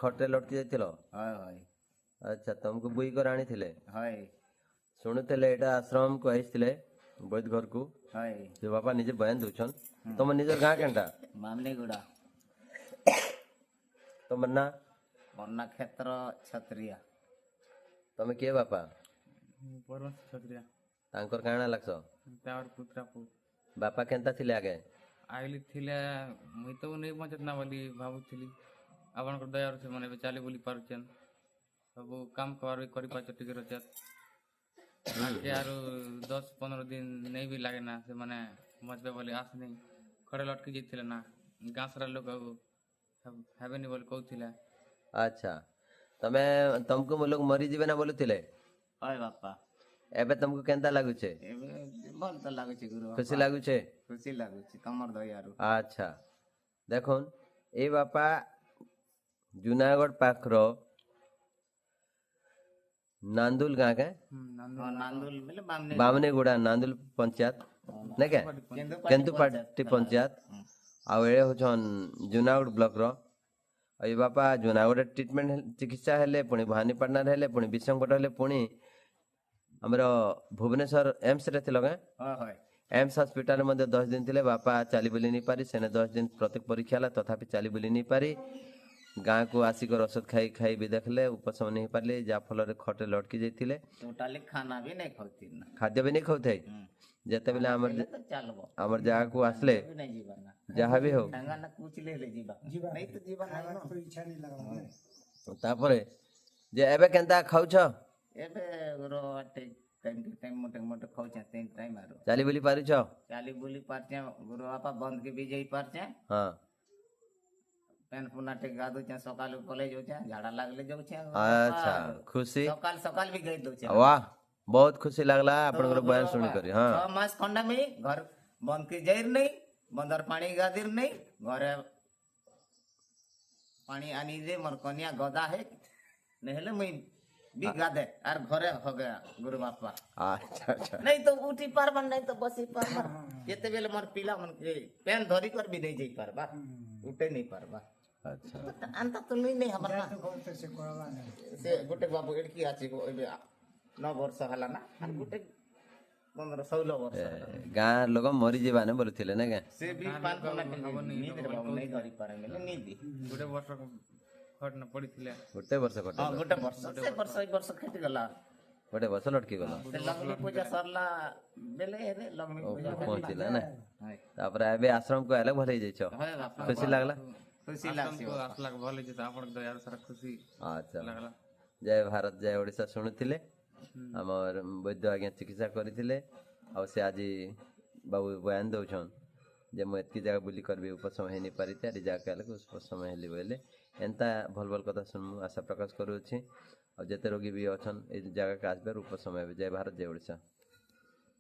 खटे लटकी जाइथिलो हाय हाय अच्छा तुमको बुई कर आनी थिले हाय शुणुले एटा आश्रम को आइथिले वैद्य घर को हाय जो बापा निजे बयान दउछन तुम निजर गाँ केनटा मामनीगुड़ा तुम ना बन्ना क्षेत्र छत्रिया तुम किए बापा परमस क्षत्रिया तांकर काଣା लागछ ତାର ପୁତ୍ରା ପୁଅ बापा केनता थिले आगे ଆଇଲି ଥିଲେ ମୁଇଁ ତ ନେଇ ପହଞ୍ଚत ନା ବୋଲି ଭାବୁଥିଲି ଆପଣଙ୍କର ଦୟାରୁ ସେମାନେ ଏବେ ଚାଲି ବୁଲି ପାରୁଛନ୍ ସବୁ କାମ କବାର ବି କରିପାରୁଛ ଟିକେ ରଚତ ଆଗେ ଆରୁ 10-15 ଦିନ ନେଇ ବି ଲାଗେ ନା ସେମାନେ ମଜବେ ବୋଲି ଆସ ନେଇ ଖଡ଼େ ଲଟକି ଯାଇଥିଲେ ନା ଗାଁ ସାରା ଲୋକ ହେବେନି ବୋଲି କହୁଥିଲେ अच्छा तमे तुमको वो लोग मरी जीवे ना बोलुथिले हाय बापा एबे तुमको केनता लागुछे ଏବେ ଭଲ ତ ଲାଗୁଛି ଗୁରୁ ବାପା। खुशी लागुछे ଖୁସି ଲାଗୁଛି ତମର ଦୟାରୁ अच्छा देखुन ए बापा जूनागढ़ पाखर नांदुल गाँ के ହଁ ନାନ୍ଦୁଲ ବୋଲେ ବାମନି बामनेगुड़ा नांदुल पंचायत नहीं क्या केंदुपाटी पंचायत आउ ए होछन जूनागढ़ ब्लॉक रो ये बापा जूनागढ़ ट्रीटमेंट चिकित्सा हेले पुणी भवानीपाटना हेले पुणी विशंकट हेले पुणी हमर भुवनेश्वर एम्स रे थिलो गाँ ହଁ হয় एम्स हॉस्पिटल में 10 दिन थे बापा चली बुली नहीं पारी सेने 10 दिन प्रत्येक परीक्षा है तथापि चली बुली नहीं पारी गाँ को आसिक औषध खाई खाई भी देखले उपशम नहीं पारे जहाँफल खटे लटकी जाइए ଟୋଟାଲି ଖାନା ବି ନାଇଁ ଖାଉଥିଲି ନା खाद्य भी नहीं खाऊ जिते बेले ହେଲେ ତ ଚାଲବ आमर जगह को आसले ବି ନାଇଁ ଯିବା ନା जहाँ भी हो ସାଙ୍ଗା ନା କୁଚିଲେ ହେଲେ ଯିବା ନାଇଁ ତ ଯିବା ନାହିଁ तापरे जे एबे केनता खाउछ ଏବେ ଗୁରୁ ଟାଇମ୍ ମୋଟେ ମୋଟେ ଖାଉଛେ 3 ଟାଇମ୍ ଆରୁ चली बुली पारुछ ଚାଲି ବୁଲି ପାରୁଛେ ଗୁରୁ ବାପା ବନ୍ଦ କି ବି ଯାଇ ପାରୁଛେ हाँ पेन पुना टे गाधुचे सकाल कॉलेज जाउछे झाड़ा लागले जाउछे अच्छा खुशी सकाल सकाल भी गई दउछे वाह बहुत खुशी लगला आपनकर बयान सुनी करी हाँ 6 मास खंडा में घर बंद की जाइर नहीं बंदर पानी गादिर नहीं घरे पानी आनी दे मोर कन्या गदा है नहले मैं भी गादे और घरे हो गया गुरु बापा अच्छा अच्छा नहीं तो उठी पारबा नहीं तो बसी पारबा जेते बेले मोर पिला मन के पेन धरी कर भी नहीं जाई पारबा उठे नहीं पारबा अच्छा अंत तो नहीं हमरा से गोटे बाबू एडकी आछि गो एबे 9 वर्ष हला ना और गोटे 15-16 वर्ष गाँ लोग मरी जीवाने बोलुथिले ना क्या से भी पान कोना के नींद रे बाबू नहीं धरी पारे मेले नींद ଗୋଟେ ବର୍ଷ ଖଟ ନ पड़ीथिले गोटे वर्ष कटे हां गोटे वर्ष से वर्ष खेति गला गोटे वर्ष लटकी गला से लक्ष्मी पूजा सरला बेले रे लक्ष्मी पूजा पहुंचिला ना हाय तापर एबे आश्रम को आले भले जाइछो हाय बापा खुशी लागला खुशी लागसी ଆସିଲା ଭଲ ହେଇଛି ଆପଣଙ୍କ ଦୟାରୁ ସାରା ଖୁସି अच्छा ଲାଗଲା जय भारत जय ओडिशा शुणुथिले हमर वैद्य आज्ञा चिकित्सा करथिले आ से आज बाबू बयान दउछन जे मु एतकी जगह बुली करबी उपशम हे नहीं पारिते आरी जगह काले को उपशम हेली बोले एंता भल भल कथा सुन आशा प्रकाश करू छी और जेते रोगी भी अछन ए जगह का आसबे उपशम हे जय भारत जय ओडिशा।